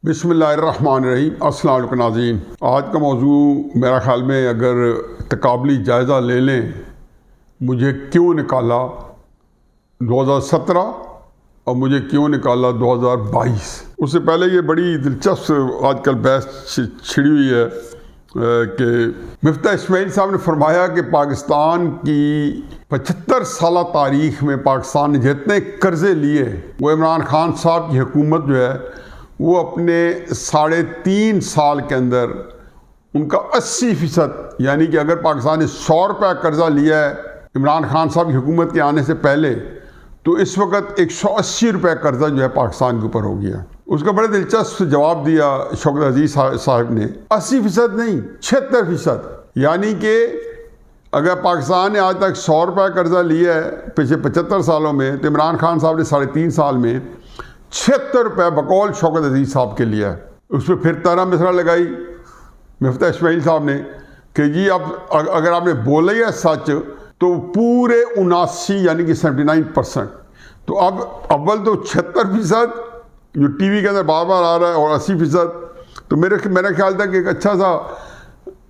बिस्मिल्लाहिर्रहमानिर्रहीम। अस्सलाम वालेकुम नाज़रीन। आज का मौजू मेरा ख्याल में अगर तकाबली जायज़ा ले लें, मुझे क्यों निकाला 2017 और मुझे क्यों निकाला 2022। उससे पहले ये बड़ी दिलचस्प आजकल बहस छिड़ी हुई है कि मिफ्ता इस्माइल साहब ने फरमाया कि पाकिस्तान की 75 साल तारीख़ में पाकिस्तान ने जितने कर्ज़े लिए वो इमरान खान साहब की हुकूमत जो है वो अपने 3.5 साल के अंदर उनका 80%, यानी कि अगर पाकिस्तान ने 100 रुपये कर्जा लिया है इमरान खान साहब की हुकूमत के आने से पहले, तो इस वक्त 180 रुपये कर्जा जो है पाकिस्तान के ऊपर हो गया। उसका बड़े दिलचस्प जवाब दिया शौकत अजीज साहब ने, 80% नहीं 76%। यानी कि अगर पाकिस्तान ने आज तक 100 रुपये कर्जा लिया है पिछले 75 सालों में, तो इमरान खान साहब ने 3.5 साल में 76 रुपये बकौल शौकत अजीज साहब के लिया है। उस पर फिर तरह मिसरा लगाई मिफ्ता इस्माइल साहब ने कि जी अब अगर आपने बोला ही है सच तो पूरे 79 यानी कि 79%। तो अब अव्वल तो 76% जो टीवी के अंदर बार बार आ रहा है और 80%। तो मेरा ख्याल था कि एक अच्छा सा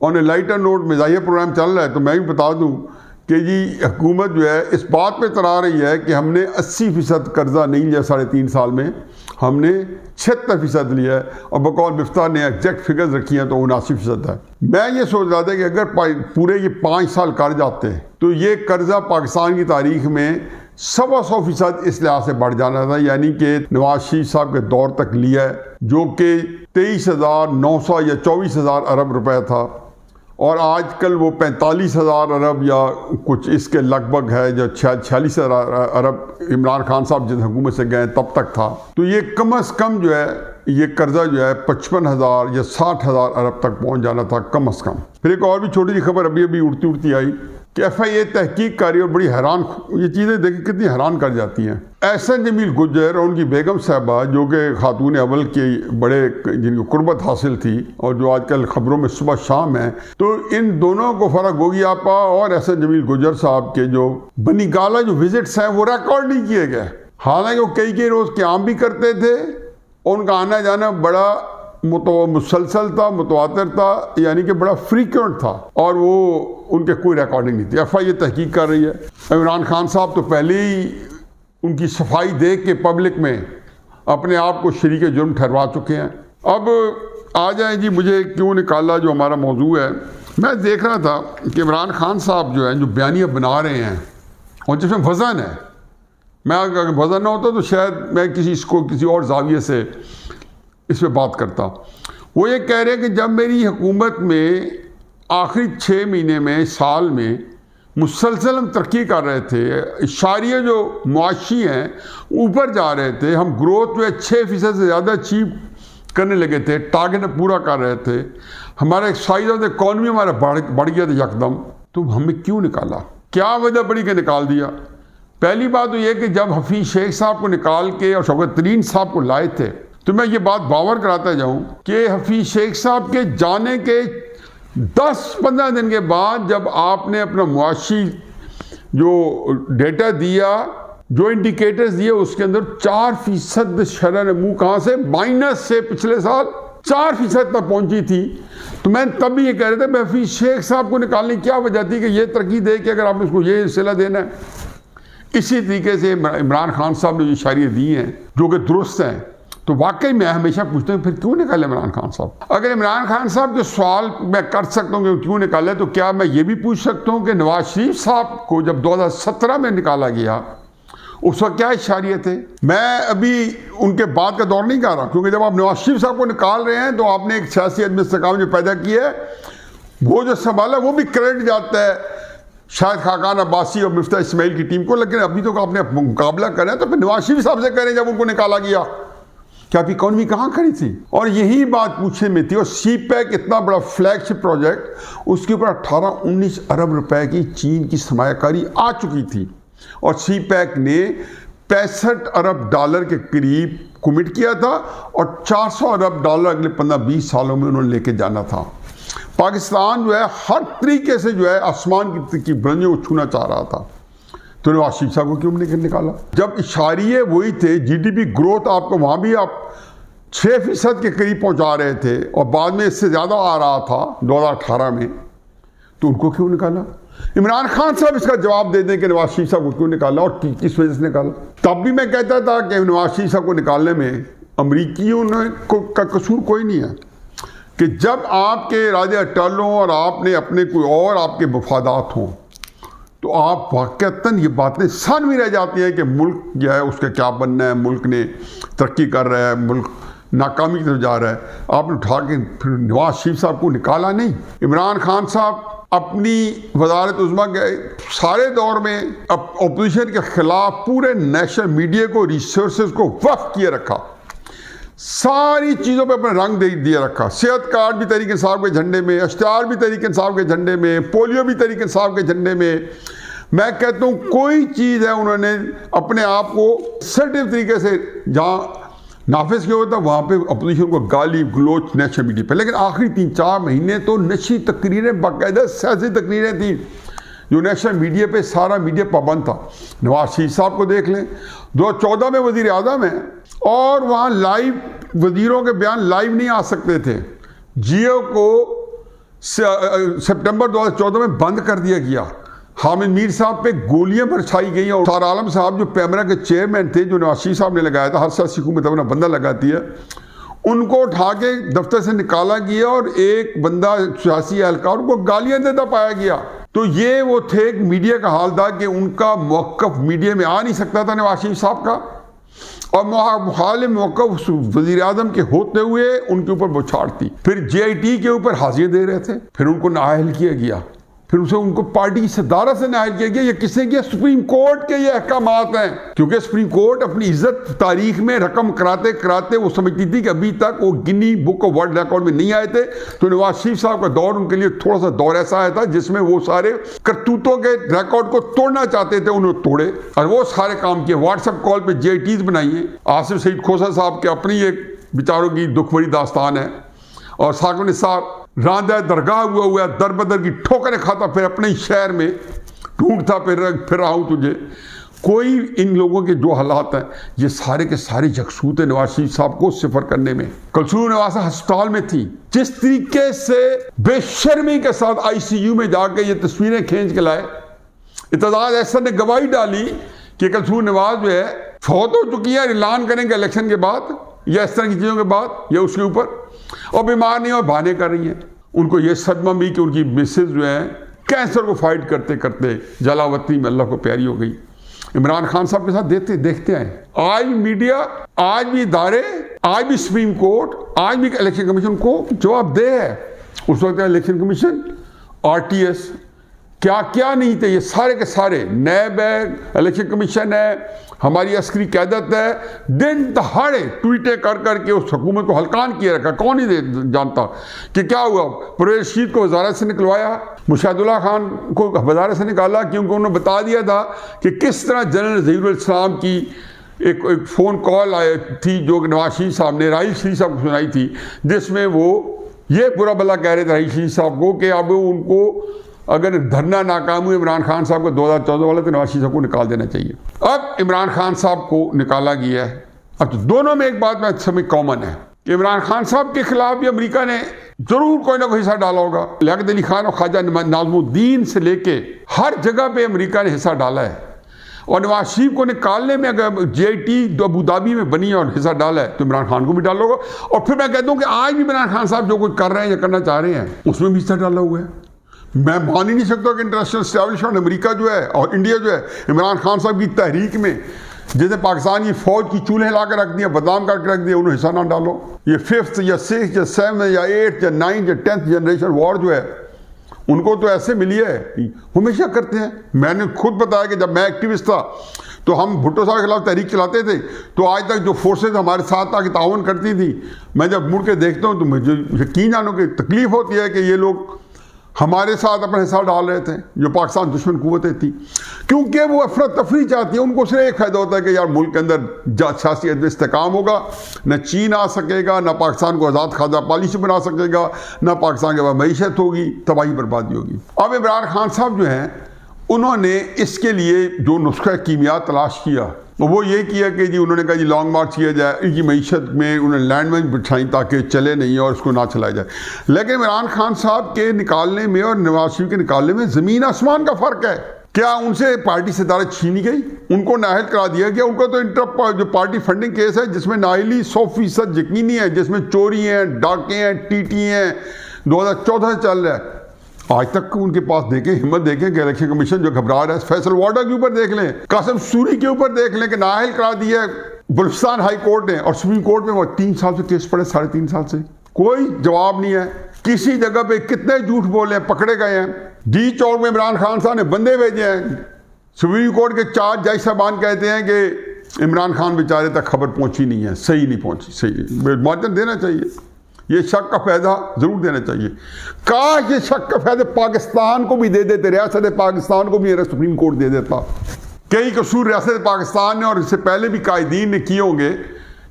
ऑन ए लाइटर नोट मिजाहिया प्रोग्राम चल रहा है, तो मैं भी बता दूं कि जी हुकूमत जो है इस बात पे तरा रही है कि हमने 80% कर्जा नहीं लिया 3.5 साल में, हमने 76% लिया है। और बकौल मिफ्ता ने एग्जैक्ट फिगर्स रखी हैं तो 79% है। मैं ये सोच रहा था कि अगर पूरे ये 5 साल कर जाते तो ये कर्जा पाकिस्तान की तारीख में 125% इस लिहाज से बढ़ जाना था, यानी कि नवाज शरीफ साहब के दौर तक लिया है जो कि 23,900 या 24,000 अरब रुपए था, और आजकल वो 45,000 अरब या कुछ इसके लगभग है, जो 46,000 अरब इमरान खान साहब जिस हुकूमत से गए तब तक था। तो ये कम अज़ कम जो है ये कर्जा जो है 55,000 या 60,000 अरब तक पहुंच जाना था कम अज़ कम। फिर एक और भी छोटी सी खबर अभी उड़ती आई कि FIA तहकीक कर रही है, और बड़ी हैरान ये चीज़ें देखिए कितनी हैरान कर जाती हैं। एहसन जमील गुज्जर और उनकी बेगम साहबा जो कि खातून अव्वल की बड़े जिनको कुर्बत हासिल थी और जो आजकल खबरों में सुबह शाम है, तो इन दोनों को फरा गोगियापा और एहसन जमील गुज्जर साहब के जो बनीगाला जो विजिट्स हैं वो रिकॉर्ड नहीं किए गए। हालांकि वो कई रोज़ क़याम भी करते थे और उनका आना जाना बड़ा मुसलसल था, मुतवातिर था, यानी कि बड़ा फ्रीक्वेंट था, और वो उनके कोई रिकॉर्डिंग नहीं थी। FIA तहकीक कर रही है। इमरान खान साहब तो पहले ही उनकी सफाई देख के पब्लिक में अपने आप को शरीक जुर्म ठहरवा चुके हैं। अब आ जाए जी मुझे क्यों निकाला, जो हमारा मौजू है। मैं देख रहा था कि इमरान खान साहब जो है जो बयानिया बना रहे हैं और जिसमें वज़न है, मैं अगर वज़न ना होता तो शायद मैं किसी और जाविये से इस पर बात करता। वो ये कह रहे हैं कि जब मेरी हुकूमत में आखिरी 6 महीने में साल में मुसलसल हम तरक्की कर रहे थे, इशारिये जो मुआशी हैं ऊपर जा रहे थे, हम ग्रोथ में 6% से ज़्यादा अचीव करने लगे थे, टारगेट पूरा कर रहे थे, हमारा साइज ऑफ द इकॉनमी हमारा बढ़ गया था यकदम। तो हमें क्यों निकाला, क्या वजह बड़ी के निकाल दिया? पहली बात तो ये कि जब हफीज़ शेख साहब को निकाल के और शौकत तरीन साहब को लाए थे, तो मैं ये बात बावर कराता जाऊं कि हफीज़ शेख साहब के जाने के 10-15 दिन के बाद जब आपने अपना मुआशी जो डेटा दिया, जो इंडिकेटर्स दिए, उसके अंदर 4% शरह नमू कहाँ से माइनस से पिछले साल 4% तक पहुंची थी। तो मैं तब भी ये कह रहे थे मैं हफीज़ शेख साहब को निकालने की क्या वजह थी कि ये तरक्की दे के अगर आपने उसको ये सिला देना है। इसी तरीके से इमरान खान साहब ने जो इशारे दिए हैं जो कि दुरुस्त हैं, तो वाकई मैं हमेशा पूछता हूँ फिर क्यों निकाले इमरान खान साहब? अगर इमरान खान साहब के सवाल मैं कर सकता हूँ कि क्यों निकाले, तो क्या मैं ये भी पूछ सकता हूँ कि नवाज शरीफ साहब को जब 2017 में निकाला गया उस वक्त क्या इशारे थे? मैं अभी उनके बाद का दौर नहीं कर रहा, क्योंकि जब आप नवाज शरीफ साहब को निकाल रहे हैं तो आपने एक सियासी अदम इस्तेकाम जो पैदा किया है, वो जो संभाला वो भी क्रेडिट जाता है शायद खाकान अब्बासी और मिफ्ता इस्माइल की टीम को। लेकिन अभी तो आपने मुकाबला करें तो फिर नवाज शरीफ साहब से करें, जब उनको निकाला गया क्या आपकी इकॉनमी कहाँ खड़ी थी? और यही बात पूछने में थी। और CPEC इतना बड़ा फ्लैगशिप प्रोजेक्ट, उसके ऊपर 18-19 अरब रुपए की चीन की सरमायाकारी आ चुकी थी, और CPEC ने 65 अरब डॉलर के करीब कमिट किया था, और 400 अरब डॉलर अगले 15-20 सालों में उन्होंने लेके जाना था। पाकिस्तान जो है हर तरीके से जो है आसमान की बुलंदियों को छूना चाह रहा था। तो नवाज शरीफ साहब को क्यों नहीं निकाला? जब इशारिये वही थे, GDP ग्रोथ आपको वहाँ भी आप 6% के करीब पहुंचा रहे थे और बाद में इससे ज़्यादा आ रहा था 2018 में, तो उनको क्यों निकाला? इमरान खान साहब इसका जवाब दे दें कि नवाज शरीफ साहब को क्यों निकाला और किस वजह से निकाला। तब भी मैं कहता था कि नवाज शरीफ साहब को निकालने में अमरीकियों का कसूर कोई नहीं है, कि जब आपके इरादे अटल हों और आपने अपने कोई और आपके मफादात हों तो आप वाक़तन ये बातें सन भी रह जाती हैं कि मुल्क जो है उसका क्या बनना है, मुल्क ने तरक्की कर रहा है, मुल्क नाकामी की तरफ जा रहा है। आपने उठा के फिर नवाज शरीफ साहब को निकाला नहीं। इमरान खान साहब अपनी वज़ारत उज़्मा के सारे दौर में अपोजिशन के ख़िलाफ़ पूरे नेशनल मीडिया को, रिसोर्सेज को वक्फ किए रखा, सारी चीज़ों पे अपना रंग दे दिया रखा। सेहत कार्ड भी तहरीक इंसाफ के झंडे में, इश्तिहार भी तहरीक इंसाफ के झंडे में, पोलियो भी तहरीक इंसाफ के झंडे में। मैं कहता हूँ कोई चीज़ है उन्होंने अपने आप को सर्टिव तरीके से जहाँ नाफिज किया होता वहाँ पे अपोजिशन को गाली गलोच नेशनल मीडिया पे। लेकिन आखिरी 3-4 महीने तो नशी तकरीरें, बाकायदा सियासी तकरीरें थी जो नेशनल मीडिया पे सारा मीडिया पाबंद था। नवाज शरीफ साहब को देख लें, 2014 में वज़ीर आज़म है और वहाँ लाइव वज़ीरों के बयान लाइव नहीं आ सकते थे। जियो को सितंबर 2014 में बंद कर दिया गया। हामिद मीर साहब पे गोलियां बरसाई गई और सार आलम साहब जो पैमरा के चेयरमैन थे, जो नवाज शरीफ साहब ने लगाया था, हर सियासी हुकूमत अपना बंदा लगाती है, उनको उठा के दफ्तर से निकाला गया और एक बंदा सियासी एहलकार उनको गालियां देता पाया गया। तो ये वो थे, एक मीडिया का हाल था कि उनका मौक़िफ़ मीडिया में आ नहीं सकता था नवाज शरीफ साहब का, और मुखालिफ मौक़िफ़ वज़ीर आज़म के होते हुए उनके ऊपर बौछार थी। फिर JIT के ऊपर हाजिर दे रहे थे, फिर उनको नाअहल किया गया, फिर उसे उनको पार्टी की सदारत से नाअहल किया गया। ये किसने किया? सुप्रीम कोर्ट के ये अहकामात हैं, क्योंकि सुप्रीम कोर्ट अपनी इज्जत तारीख में रकम कराते कराते वो समझती थी कि अभी तक वो गिनी बुक ऑफ वर्ल्ड रिकॉर्ड में नहीं आए थे। तो नवाज शरीफ साहब का दौर उनके लिए थोड़ा सा दौर ऐसा आया था जिसमें वो सारे करतूतों के रिकॉर्ड को तोड़ना चाहते थे, उन्होंने तोड़े और वो सारे काम किए। व्हाट्सएप कॉल पर JITs बनाइए। आसिफ सईद खोसा साहब के अपनी एक बेचारों की दुख भरी दास्तान है, और साकिब निसार रांदा दरगाह हुआ दर बदर की ठोकरें खाता, फिर अपने ही शहर में ढूंढता फिर रहा हूँ तुझे। कोई इन लोगों के जो हालात हैं ये सारे के सारे यकसूत नवाज शरीफ साहब को सिफर करने में। कलसूर नवासा अस्पताल में थी, जिस तरीके से बेशर्मी के साथ ICU में जाके ये तस्वीरें खींच के लाए। इत्तेजाज अहसन ने गवाही डाली कि कलसूर नवाज जो है फौत हो चुकी है, ऐलान करेंगे इलेक्शन के बाद या इस तरह की चीज़ों के बाद या उसके ऊपर, और बीमार नहीं और बहाने कर रही हैं। उनको ये सदमा भी कि उनकी मिसेज जो है कैंसर को फाइट करते करते जलावतनी में अल्लाह को प्यारी हो गई। इमरान खान साहब के साथ देखते आए। आज भी मीडिया, आज भी इदारे, आज भी सुप्रीम कोर्ट, आज भी इलेक्शन कमीशन को जवाबदेह है। उस वक्त इलेक्शन कमीशन, RTS, क्या क्या नहीं थे, ये सारे के सारे नैब है, इलेक्शन कमीशन है, हमारी अस्करी क़यादत है, दिन दहाड़े ट्वीटें कर करके उस हुकूमत को हल्कान किए रखा। कौन ही जानता कि क्या हुआ। परवेज़ रशीद को वजारत से निकलवाया, मुशाहिदुल्लाह खान को वजारत से निकाला, क्योंकि उन्होंने बता दिया था कि किस तरह जनरल ज़हीरुल इस्लाम की एक फ़ोन कॉल आई थी जो नवाज शरीफ साहब ने राहील शरीफ साहब को सुनाई थी, जिसमें वो ये बुरा भला कह रहे थे राहील शरीफ साहब को कि अब उनको अगर धरना नाकाम हुए इमरान खान साहब को 2014 वाले, तो नवाज शरीफ साहब को निकाल देना चाहिए। अब इमरान खान साहब को निकाला गया है। अब तो दोनों में एक बात मैं समझ कॉमन है कि इमरान खान साहब के खिलाफ भी अमेरिका ने जरूर कोई ना कोई हिस्सा डाला होगा। लियाकत अली खान और ख्वाजा नाज़मुद्दीन से लेके हर जगह पे अमेरिका ने हिस्सा डाला है, और नवाज शरीफ को निकालने में अगर JIT अबू धाबी में बनी और हिस्सा डाला है तो इमरान खान को भी डाला होगा। और फिर मैं कहता हूँ कि आज भी इमरान खान साहब जो कुछ कर रहे हैं या करना चाह रहे हैं उसमें भी हिस्सा डाला हुआ है। मैं मान ही नहीं सकता कि इंटरनेशनल एस्टैब्लिशमेंट अमेरिका जो है और इंडिया जो है इमरान खान साहब की तहरीक में, जैसे पाकिस्तान की फौज की चूल्हे ला कर रख दिया, बदनाम करके रख दिया, उन्हें हिस्सा ना डालो। ये 5th या 6th या 7th या 8th या 9th या 10th जनरेशन वॉर जो है उनको तो ऐसे मिली है, हमेशा करते हैं। मैंने खुद बताया कि जब मैं एक्टिविस्ट था तो हम भुट्टो साहब के खिलाफ तहरीक चलाते थे, तो आज तक जो फोर्सेज हमारे साथ आके ताउन करती थी, मैं जब मुड़ के देखता हूँ तो मुझे यकीन जानो कि तकलीफ होती है कि ये लोग हमारे साथ अपना हिस्सा डाल रहे थे जो पाकिस्तान दुश्मन कुव्वतें थी, क्योंकि वो अफरा तफरी चाहती है। उनको सिर्फ एक फ़ायदा होता है कि यार मुल्क के अंदर सियासी इस्तेकाम होगा, न चीन आ सकेगा, न पाकिस्तान को आज़ाद खाजा पॉलिसी बना सकेगा, न पाकिस्तान के बाद मईशत होगी, तबाही बर्बादी होगी। अब इमरान खान साहब जो हैं उन्होंने इसके लिए जो नुस्खा कीमिया तलाश किया वो ये किया कि जी उन्होंने कहा जी लॉन्ग मार्च किया जाए, इनकी मीशत में उन्होंने लैंडमाइन बिछाई ताकि चले नहीं और उसको ना चलाया जाए। लेकिन इमरान खान साहब के निकालने में और नवाज शरीफ के निकालने में ज़मीन आसमान का फ़र्क है। क्या उनसे पार्टी सदारत छीनी गई? उनको नाअहल करा दिया गया? उनको तो इंटर जो पार्टी फंडिंग केस है जिसमें नाअहली 100% यकीनी है, जिसमें चोरी हैं, डाके हैं, टीटी हैं, 2014 से चल रहा है, आज तक उनके पास देखें, हिम्मत देखें कि इलेक्शन कमीशन जो घबरा रहा है, फैसल वाडा के ऊपर देख लें, कासिम सूरी के ऊपर देख लें कि नाअहल करा दिया बलूचिस्तान हाई कोर्ट ने, और सुप्रीम कोर्ट में वो 3 साल से केस पड़े, 3.5 साल से कोई जवाब नहीं है। किसी जगह पे कितने झूठ बोले हैं, पकड़े गए हैं। डी चौक में इमरान खान साहब ने बंदे भेजे हैं, सुप्रीम कोर्ट के 4 जज साहबान कहते हैं कि इमरान खान बेचारे तक खबर पहुंची नहीं है, सही नहीं पहुंची, सही मुआवजा देना चाहिए, ये शक का फायदा जरूर देना चाहिए। काश ये शक का फायदा पाकिस्तान को भी दे देते, रियासत पाकिस्तान को भी सुप्रीम कोर्ट दे देता। कई कसूर रियासत पाकिस्तान ने और इससे पहले भी कायदीन ने किए होंगे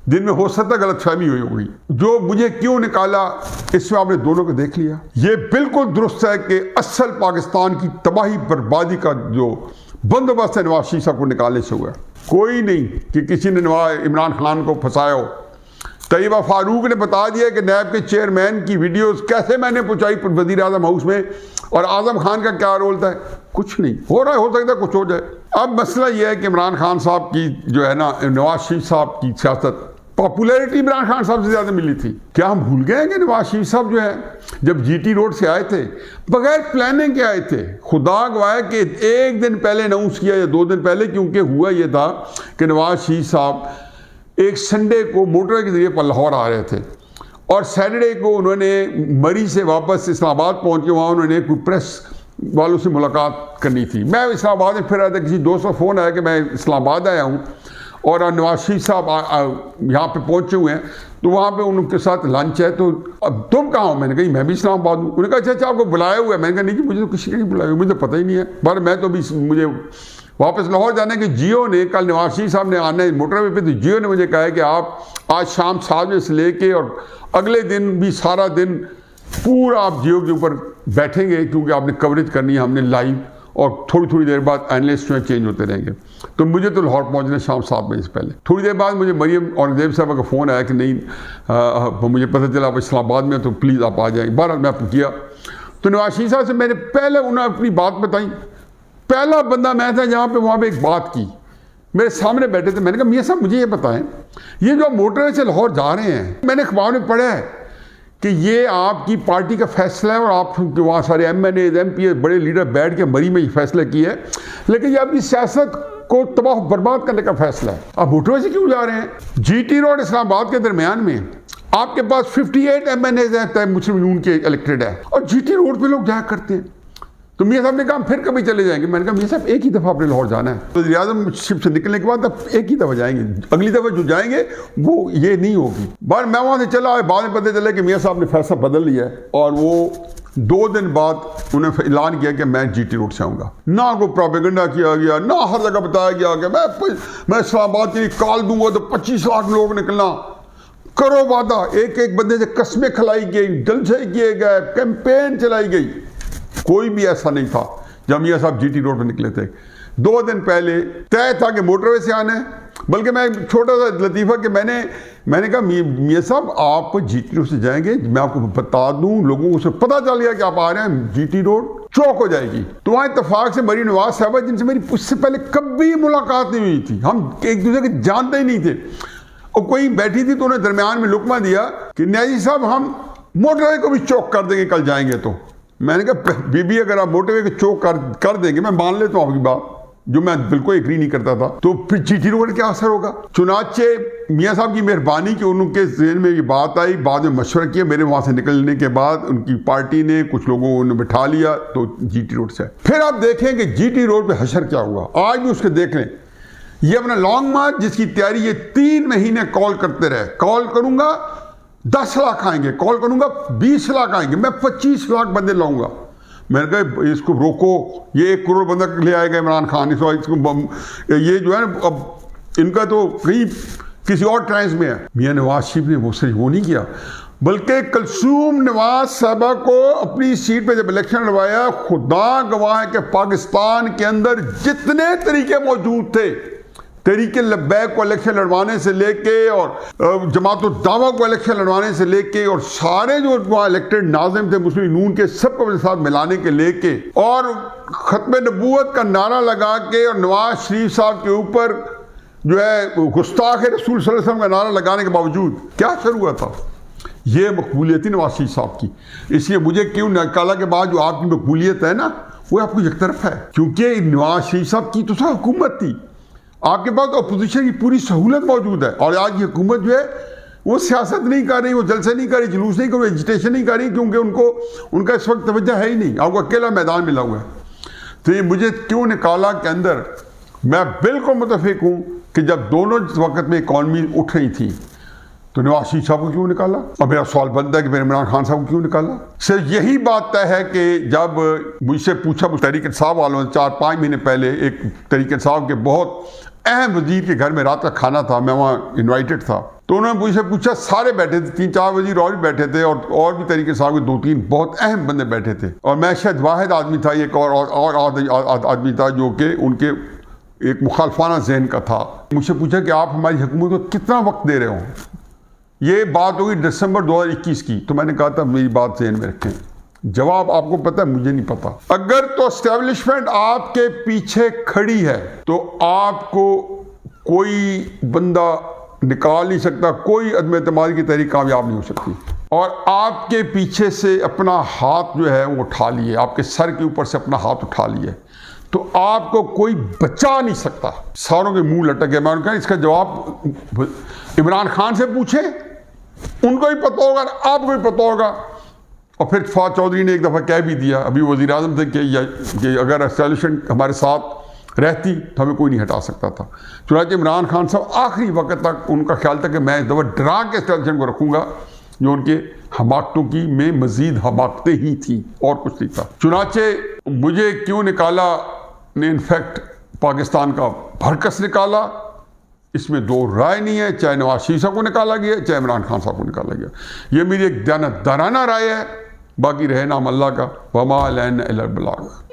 जिनमें हो सकता है गलतफहमी हुई होगी। जो मुझे क्यों निकाला, इसमें आपने दोनों को देख लिया। ये बिल्कुल दुरुस्त है कि असल पाकिस्तान की तबाही बर्बादी का जो बंदोबस्त है नवाज शरीफ साहब को निकालने से हुआ। कोई नहीं कि किसी ने इमरान खान को फंसाया हो। तैयबा फारूक ने बता दिया कि नैब के चेयरमैन की वीडियोस कैसे मैंने पहुंचाई वज़ीर आज़म हाउस में, और आज़म खान का क्या रोल था। कुछ नहीं हो रहा है, हो सकता है कुछ हो जाए। अब मसला यह है कि इमरान खान साहब की जो है ना, नवाज शरीफ साहब की सियासत, पॉपुलैरिटी इमरान खान साहब से ज़्यादा मिली थी। क्या हम भूल गए कि नवाज शरीफ साहब जो है जब जीटी रोड से आए थे बगैर प्लानिंग के आए थे। खुदा गवाह कि 1 दिन पहले अनाउंस किया या 2 दिन पहले, क्योंकि हुआ ये था कि नवाज शरीफ साहब एक संडे को मोटरवे के जरिए पर लाहौर आ रहे थे और सैटरडे को उन्होंने मरी से वापस इस्लामाबाद पहुंच के वहाँ उन्होंने कोई प्रेस वालों से मुलाकात करनी थी। मैं इस्लामाबाद में फिर रहा था, किसी दोस्त का फ़ोन आया कि मैं इस्लामाबाद आया हूँ और नवाज शरीफ साहब यहाँ पे पहुँचे हुए हैं, तो वहाँ पे उनके साथ लंच है, तो अब तुम कहाँ हो? मैंने कहा मैं भी इस्लामाबाद हूँ। उन्होंने कहा अच्छा आपको बुलाया हुआ है। मैंने कहा नहीं जी, मुझे तो किसी ने नहीं बुलाया, मुझे तो पता ही नहीं है। पर मैं तो भी मुझे वापस लाहौर जाने के जियो ने, कल नवाज शरीफ साहब ने आना है मोटरवे पे, तो जियो ने मुझे कहा है कि आप आज शाम 7 बजे से लेके और अगले दिन भी सारा दिन पूरा आप जियो के ऊपर बैठेंगे, क्योंकि आपने कवरेज करनी है हमने लाइव, और थोड़ी थोड़ी देर बाद एनालिस्ट में चेंज होते रहेंगे। तो मुझे तो लाहौर पहुंचना शाम 7 बजे से पहले। थोड़ी देर बाद मुझे मरियम औरंगजेब साहब का फ़ोन आया कि नहीं मुझे पता चला आप इस्लामाबाद में, तो प्लीज़ आप आ जाएंगे। 12 मैं आपको किया, तो नवाज शरीफ साहब से मैंने पहले उन्होंने अपनी बात बताई। पहला बंदा मैं था जहाँ पे वहाँ पे एक बात की, मेरे सामने बैठे थे। मैंने कहा मियाँ साहब मुझे ये बताएं, ये जो मोटरवे से लाहौर जा रहे हैं, मैंने अखबार में पढ़ा है कि ये आपकी पार्टी का फैसला है और आप वहाँ सारे MNA MP बड़े लीडर बैठ के मरी में ये फैसला किया है, लेकिन ये आपकी सियासत को तबाह बर्बाद करने का फैसला है। आप मोटरवे से क्यों जा रहे हैं? GT रोड इस्लामाबाद के दरमियान में आपके पास 58 MNAs हैं, मुस्लिम यून के इलेक्टेड है, और GT रोड पे लोग जाया करते हैं। तो मियाँ साहब ने कहा फिर कभी चले जाएंगे। मैंने कहा मियाँ साहब एक ही दफ़ा अपने लाहौर जाना है, तो आज़म शिप से निकलने के बाद अब एक ही दफ़ा जाएंगे, अगली दफ़ा जो जाएंगे वो ये नहीं होगी। बार मैं वहाँ से चला, बाद में पता चला कि मियाँ साहब ने फैसला बदल लिया है, और वो 2 दिन बाद उन्होंने ऐलान किया कि मैं GT रोड से आऊँगा। ना को प्रोपेगेंडा किया गया, ना हर जगह बताया गया कि मैं इस्लामाबाद के लिए कॉल दूंगा तो 25 लाख लोग निकलना, करो वादा। एक बंदे से कस्में खिलाई गई, जलसे किए गए, कैंपेन चलाई गई। कोई भी ऐसा नहीं था जब मियाँ साहब GT रोड पर निकले थे। 2 दिन पहले तय था कि मोटरवे से आना है। बल्कि मैं छोटा सा लतीफ़ा कि मैंने कहा मियाँ साहब आप GT रोड से जाएंगे, मैं आपको बता दूं, लोगों को पता चल गया कि आप आ रहे हैं, GT रोड चौक हो जाएगी। तो वहाँ इत्तेफाक से मरी नवाज साहबा, जिनसे मेरी उससे पहले कभी मुलाकात नहीं हुई थी, हम एक दूसरे को जानते ही नहीं थे, और कोई बैठी थी तो उन्हें दरमियान में लुकमा दिया कि न्याजी साहब हम मोटरवे को भी चौक कर देंगे कल जाएंगे। तो मैंने कहा बीबी अगर आप मोटरवे को चौक कर देंगे, मैं मान लेता हूँ आपकी बात, जो मैं बिल्कुल एग्री नहीं करता था, तो फिर GT रोड क्या असर होगा। चुनाचे मियाँ साहब की मेहरबानी कि उनके ज़हन में ये बात आई, बाद में मशवरा किया, मेरे वहाँ से निकलने के बाद उनकी पार्टी ने कुछ लोगों ने बिठा लिया, तो GT रोड से। फिर आप देखें कि GT रोड पे हशर क्या हुआ, आज भी उसके देख लें। ये अपना लॉन्ग मार्च जिसकी तैयारी ये 3 महीने कॉल करते रहे, कॉल करूंगा 10 लाख आएंगे, कॉल करूंगा 20 लाख आएंगे, मैं 25 लाख बंदे लाऊंगा। मैंने कहा इसको रोको, ये 1 करोड़ बंदा ले आएगा इमरान खान, इसको ये जो है ना, अब इनका तो कहीं किसी और ट्रांस में है। मियाँ नवाज शरीफ ने वो नहीं किया, बल्कि कलसूम नवाज साहबा को अपनी सीट पे जब इलेक्शन लड़वाया, खुदा गवाह है कि पाकिस्तान के अंदर जितने तरीके मौजूद थे तहरीक लब्बैक को इलेक्शन लड़वाने से लेके और जमात दावा को इलेक्शन लड़वाने से लेके और सारे जो वहाँ इलेक्टेड नाज़िम थे मुस्लिम नून के सबको अपने साथ मिलाने के लेके और खत्म नबूवत का नारा लगा के और नवाज शरीफ साहब के ऊपर जो है गुस्ताख रसूल सल्लल्लाहु अलैहि वसल्लम का नारा लगाने के बावजूद क्या असर हुआ था? ये मकबूलियत थी नवाज शरीफ साहब की। इसलिए मुझे क्यों निकाला के बाद जो आपकी मकबूलियत है ना वो आपको एक तरफ है, क्योंकि नवाज शरीफ साहब की तो सब हुकूमत थी, आपके पास अपोजिशन की पूरी सहूलत मौजूद है और आज की हुकूमत जो है वो सियासत नहीं कर रही, वो जलसे नहीं कर रही, जुलूस नहीं कर रही, एजिटेशन नहीं कर रही, क्योंकि उनका इस वक्त तवज्जो है ही नहीं, आपको अकेला मैदान मिला हुआ है। तो ये मुझे क्यों निकाला के अंदर मैं बिल्कुल मुतफिक हूँ कि जब दोनों वक्त में इकॉनमी उठ रही थी तो नवाज शरीफ साहब को क्यों निकाला, और मेरा सवाल बनता है कि मेरे इमरान खान साहब को क्यों निकाला। सिर्फ यही बात तय है कि जब मुझसे पूछा तहरीक इंसाफ वालों ने 4-5 महीने पहले, एक तहरीक इंसाफ के बहुत अहम वजीर के घर में रात का खाना था, मैं वहाँ इन्वाइटेड था, तो उन्होंने मुझसे पूछा, सारे बैठे थे, 3-4 वजीर और भी बैठे थे और भी तहरीक इंसाफ के 2-3 बहुत अहम बंदे बैठे थे और मैं शायद वाहिद आदमी था, एक और आदमी था जो कि उनके एक मुखालफाना जहन का था। मुझसे पूछा कि आप हमारी हुकूमत को कितना वक्त दे रहे हो, ये बात होगी दिसंबर 2021 की, तो मैंने कहा था मेरी बात जहन में रखें, जवाब आपको पता है, मुझे नहीं पता। अगर तो एस्टेब्लिशमेंट आपके पीछे खड़ी है तो आपको कोई बंदा निकाल नहीं सकता, कोई अदम एतमाद की तहरीक कामयाब नहीं हो सकती, और आपके पीछे से अपना हाथ जो है वो उठा लिए, आपके सर के ऊपर से अपना हाथ उठा लिए, तो आपको कोई बचा नहीं सकता। सारों के मुंह लटक गए। मैंने कहा इसका जवाब इमरान खान से पूछे, उनको ही पता होगा, आपको भी पता होगा। और फिर फवाद चौधरी ने एक दफ़ा कह भी दिया, अभी वज़ीर आज़म थे, कि अगर एस्टेब्लिशमेंट हमारे साथ रहती तो हमें कोई नहीं हटा सकता था। चुनांचे इमरान खान साहब आखिरी वक्त तक उनका ख्याल था कि मैं इस दफ़ा डरा के एस्टेब्लिशमेंट को रखूँगा, जो उनके हमाकतों की में मज़ीद हमाकतें ही थी और कुछ नहीं था। चुनांचे मुझे क्यों निकाला ने इनफैक्ट पाकिस्तान का भरकस निकाला, इसमें दो राय नहीं है, चाहे नवाज शरीफ साहब को निकाला गया, चाहे इमरान खान साहब को निकाला गया। ये मेरी एक दाना राय है, बाकी रहे नाम अल्लाह का। वमा अलैना इल्लल बलाग।